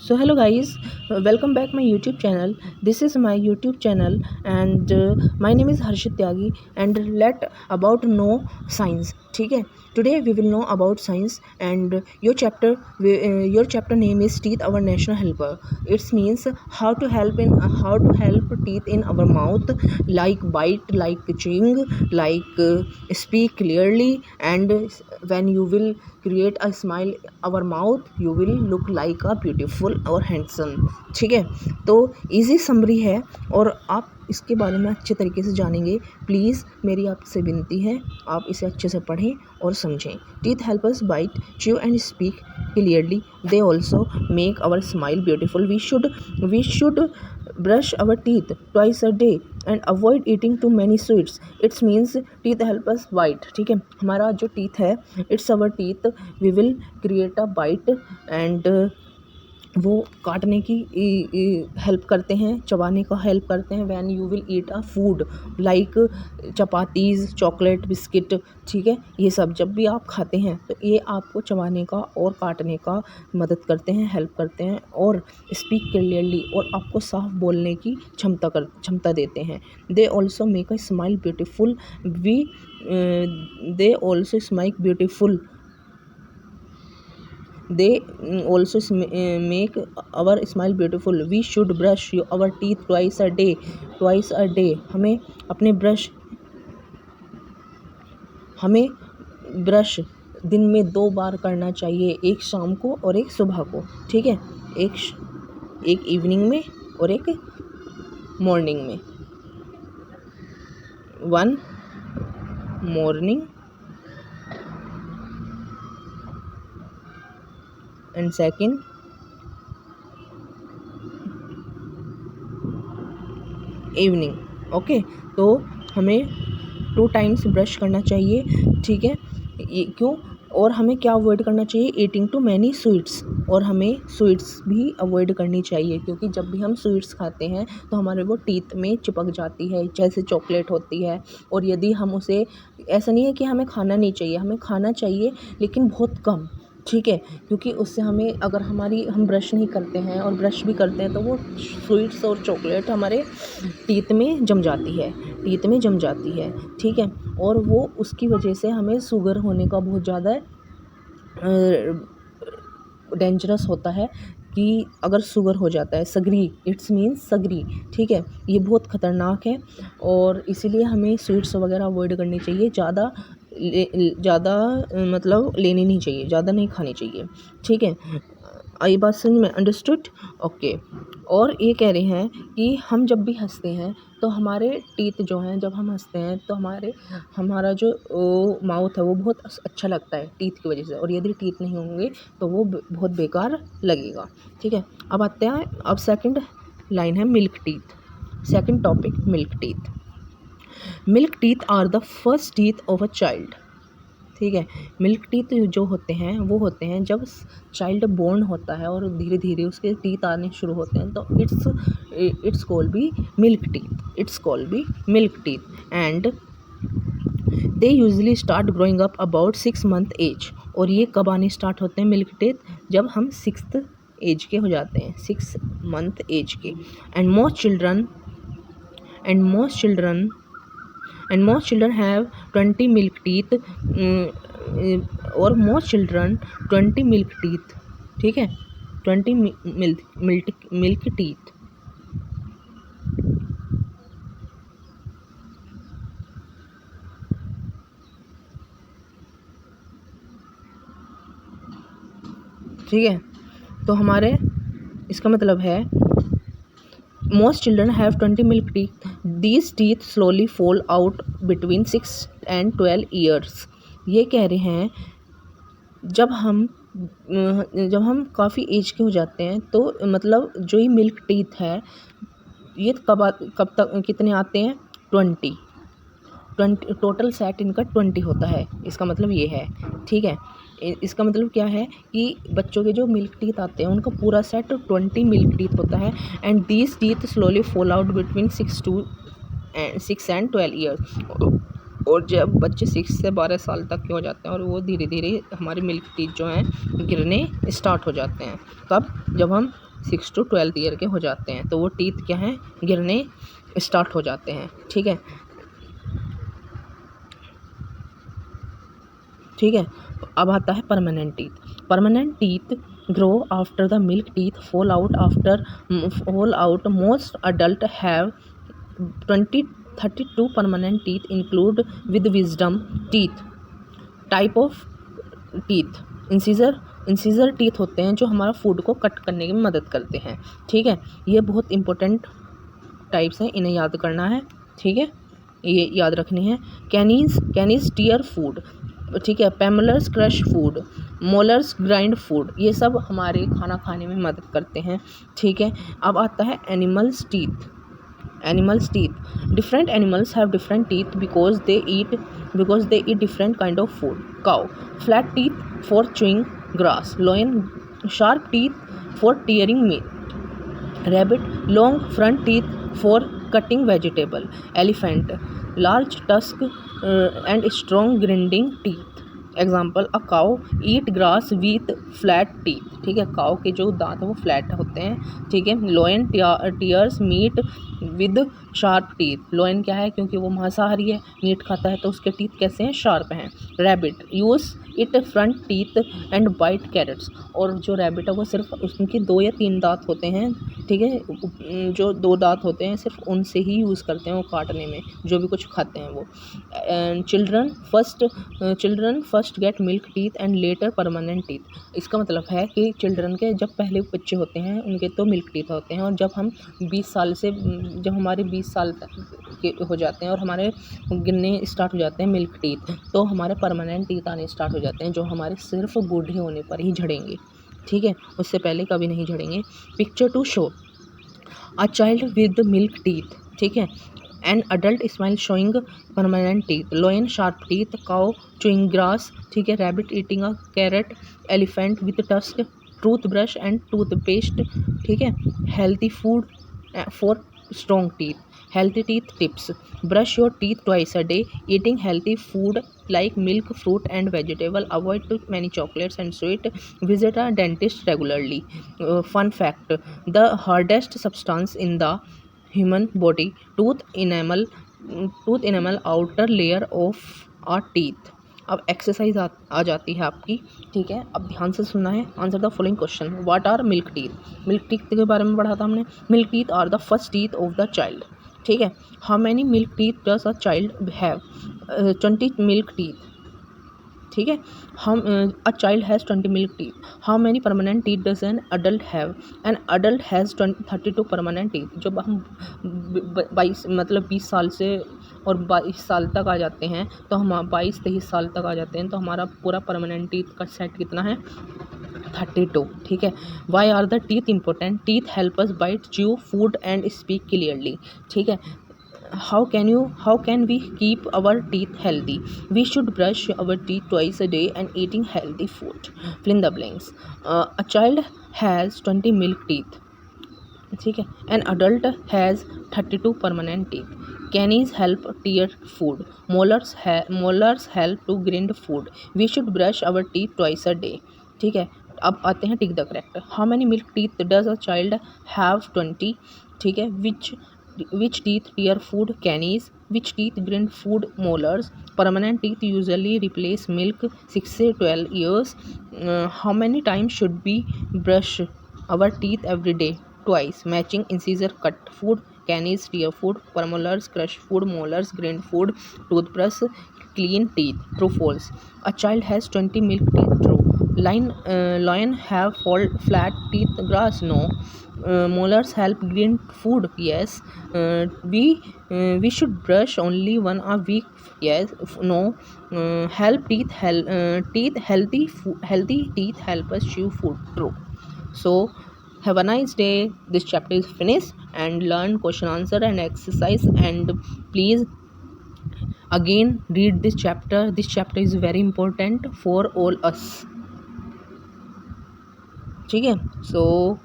So hello guys, welcome back my YouTube channel. This is my YouTube channel and my name is Harshit Tyagi and let about know science. ठीक है, today we will know about science and your chapter name is teeth, our national helper. It means how to help teeth in our mouth, like bite, like chewing, like speak clearly, and when you will create a smile our mouth you will look like a beautiful और handsome. ठीक है, तो easy summary है और आप इसके बारे में अच्छे तरीके से जानेंगे. प्लीज़ मेरी आपसे विनती है, आप इसे अच्छे से पढ़ें और समझें. Teeth help us bite, chew and speak clearly. They also make our smile beautiful. We should brush our teeth twice a day and avoid eating too many sweets. It means teeth help us bite. ठीक है, हमारा जो teeth है, it's our teeth, we will create a bite and वो काटने की help करते हैं, चबाने का हेल्प करते हैं. When you will eat a food like chapatis, chocolate, biscuit. ठीक है, ये सब जब भी आप खाते हैं तो ये आपको चबाने का और काटने का मदद करते हैं, हेल्प करते हैं और स्पीक क्लियरली और आपको साफ बोलने की क्षमता देते हैं. दे also make a smile beautiful. They also smile beautiful. They also make our smile beautiful. We should brush our teeth twice a day. हमें ब्रश दिन में 2 बार करना चाहिए, एक शाम को और एक सुबह को. ठीक है, एक इवनिंग में और एक मॉर्निंग में. 1 morning and second evening. Okay, तो हमें 2 टाइम्स ब्रश करना चाहिए. ठीक है, ये क्यों, और हमें क्या अवॉइड करना चाहिए, ईटिंग टू मैनी स्वीट्स. और हमें स्वीट्स भी अवॉइड करनी चाहिए क्योंकि जब भी हम स्वीट्स खाते हैं तो हमारे वो टीथ में चिपक जाती है, जैसे चॉकलेट होती है. और यदि हम उसे, ऐसा नहीं है कि हमें खाना नहीं चाहिए, हमें खाना चाहिए लेकिन बहुत कम. ठीक है, क्योंकि उससे हमें, अगर हम ब्रश नहीं करते हैं और ब्रश भी करते हैं तो वो स्वीट्स और चॉकलेट हमारे टीथ में जम जाती है. ठीक है, और वो उसकी वजह से हमें शुगर होने का बहुत ज़्यादा डेंजरस होता है कि अगर शुगर हो जाता है. सगरी, इट्स मीन्स सगरी. ठीक है, ये बहुत ख़तरनाक है और इसीलिए हमें स्वीट्स वगैरह अवॉइड करनी चाहिए. ज़्यादा मतलब लेनी नहीं चाहिए, ज़्यादा नहीं खानी चाहिए. ठीक है, आई बात समझ में, अंडरस्टूड. ओके, और ये कह रहे हैं कि हम जब भी हंसते हैं तो हमारे टीथ जो हैं, जब हम हंसते हैं तो हमारा जो माउथ है वो बहुत अच्छा लगता है टीथ की वजह से. और यदि टीथ नहीं होंगे तो वो बहुत बेकार लगेगा. ठीक है, अब आते हैं, अब सेकंड लाइन है milk teeth. Second topic, milk teeth. Milk teeth are the first teeth of a child. ठीक है, मिल्क टीथ जो होते हैं वो होते हैं जब चाइल्ड बोर्न होता है और धीरे धीरे उसके टीथ आने शुरू होते हैं, तो it's called be milk teeth. And they usually start growing up about 6 month age. और ये कब आने स्टार्ट होते हैं मिल्क टीथ, जब हम 6th एज के हो जाते हैं, 6 मंथ एज के. And most children have 20 milk teeth और most children 20 milk teeth. ठीक है, 20 milk teeth. ठीक है, तो हमारे इसका मतलब है most children have 20 milk teeth. These teeth slowly fall out between 6 and 12 years. ये कह रहे हैं जब हम काफ़ी एज के हो जाते हैं तो मतलब जो ये मिल्क टीथ है ये कब तक कितने आते हैं, 20. टोटल सेट इनका 20 होता है. इसका मतलब ये है. ठीक है, इसका मतलब क्या है कि बच्चों के जो मिल्क टीथ आते हैं उनका पूरा सेट 20 मिल्क टीथ होता है. And these teeth slowly fall out between 6 and 12 years. और जब बच्चे 6 से 12 साल तक के हो जाते हैं और वो धीरे धीरे हमारे मिल्क टीथ जो हैं गिरने स्टार्ट हो जाते हैं. कब, जब हम 6 to 12 ईयर के हो जाते हैं, तो वो टीथ क्या हैं, गिरने स्टार्ट हो जाते हैं। ठीक है, ठीक है। अब आता है permanent teeth. Permanent teeth grow after the milk teeth fall out. Most adult have 32 permanent teeth include with wisdom teeth. Type of teeth, incisor teeth होते हैं जो हमारा फूड को कट करने में मदद करते हैं। ठीक है, ये बहुत इंपॉर्टेंट टाइप्स हैं, इन्हें याद करना है। ठीक है, ये याद रखनी है। कैनीज टीयर फूड, ठीक है। Premolars crush food, molars grind food, ये सब हमारे खाना खाने में मदद करते हैं। ठीक है, अब आता है animals teeth. Different animals have different teeth because they eat different kind of food. Cow flat teeth for chewing grass, lion sharp teeth for tearing meat, rabbit long front teeth for cutting vegetable, elephant large tusk and strong grinding teeth। Example, a cow eat grass with flat teeth. ठीक है, cow के जो दांत हैं वो flat होते हैं। ठीक है, lion tears meat with sharp teeth. Lion क्या है, क्योंकि वो मांसाहारी है, मीट खाता है, तो उसके टीथ कैसे हैं, शार्प हैं। Rabbit use it front teeth and bite carrots, और जो रैबिट है वो सिर्फ उसके 2 या 3 दांत होते हैं। ठीक है, जो 2 दांत होते हैं सिर्फ उनसे ही यूज़ करते हैं वो काटने में, जो भी कुछ खाते हैं वो। Children first get milk teeth and later permanent teeth. इसका मतलब है कि चिल्ड्रन के जब पहले बच्चे होते हैं उनके तो मिल्क टीथ होते हैं, और जब हमारे 20 साल के हो जाते हैं और हमारे गिरने स्टार्ट हो जाते हैं मिल्क टीथ, तो हमारे परमानेंट टीथ आने स्टार्ट हो जाते हैं, जो हमारे सिर्फ बूढ़े होने पर ही झड़ेंगे। ठीक है, उससे पहले कभी नहीं झड़ेंगे। Picture to show a child with milk teeth. ठीक है, an adult smile showing permanent teeth, lion sharp teeth, cow chewing grass. ठीक है, rabbit eating a carrot, elephant with tusk, tooth brush and toothpaste. ठीक है, healthy food for strong teeth, healthy teeth tips, brush your teeth twice a day, eating healthy food like milk, fruit and vegetable, avoid too many chocolates and sweet, visit a dentist regularly। Fun fact, the hardest substance in the human body, tooth enamel outer layer of our teeth। अब exercise आ जाती है आपकी। ठीक है, अब ध्यान से सुनना है। Answer the following question. What are milk teeth? Milk teeth के बारे में पढ़ा था हमने। Milk teeth are the first teeth of the child. ठीक है, how many milk teeth does a child have? 20 milk teeth. ठीक है, hmm a child has 20 milk teeth. How many permanent teeth does an adult have? An adult has 32 permanent teeth. जब हम 20 साल से और 22 साल तक आ जाते हैं, तो हम 22-23 साल तक आ जाते हैं, तो हमारा पूरा परमानेंट टीथ का सेट कितना है? 32। ठीक है, why are the teeth important? Teeth help us bite, chew food and speak clearly. ठीक है, how can we keep our teeth healthy? We should brush our teeth twice a day and eating healthy food. Fill in the blanks। A child has 20 milk teeth। ठीक है, an adult has 32 permanent teeth। Caries help tear food, molars help to grind food। We should brush our teeth twice a day। ठीक है, अब आते हैं tick the correct. How many milk teeth does a child have? 20। ठीक है, which teeth tear food? Caries। which teeth grind food? Molars। permanent teeth usually replace milk 6 to 12 years। how many times should we brush our teeth every day? Twice। matching incisor cut food, caries tear food, premolars crush food, molars grind food, toothbrush clean teeth। true false? a child has 20 milk teeth। true। lion have flat teeth? grass? no। molars help grind food? yes। we should brush only one a week? yes। no। help healthy teeth help us chew food? true। so have a nice day. This chapter is finished, and learn question answer and exercise, and please again read this chapter. This chapter is very important for all us। ठीक है, so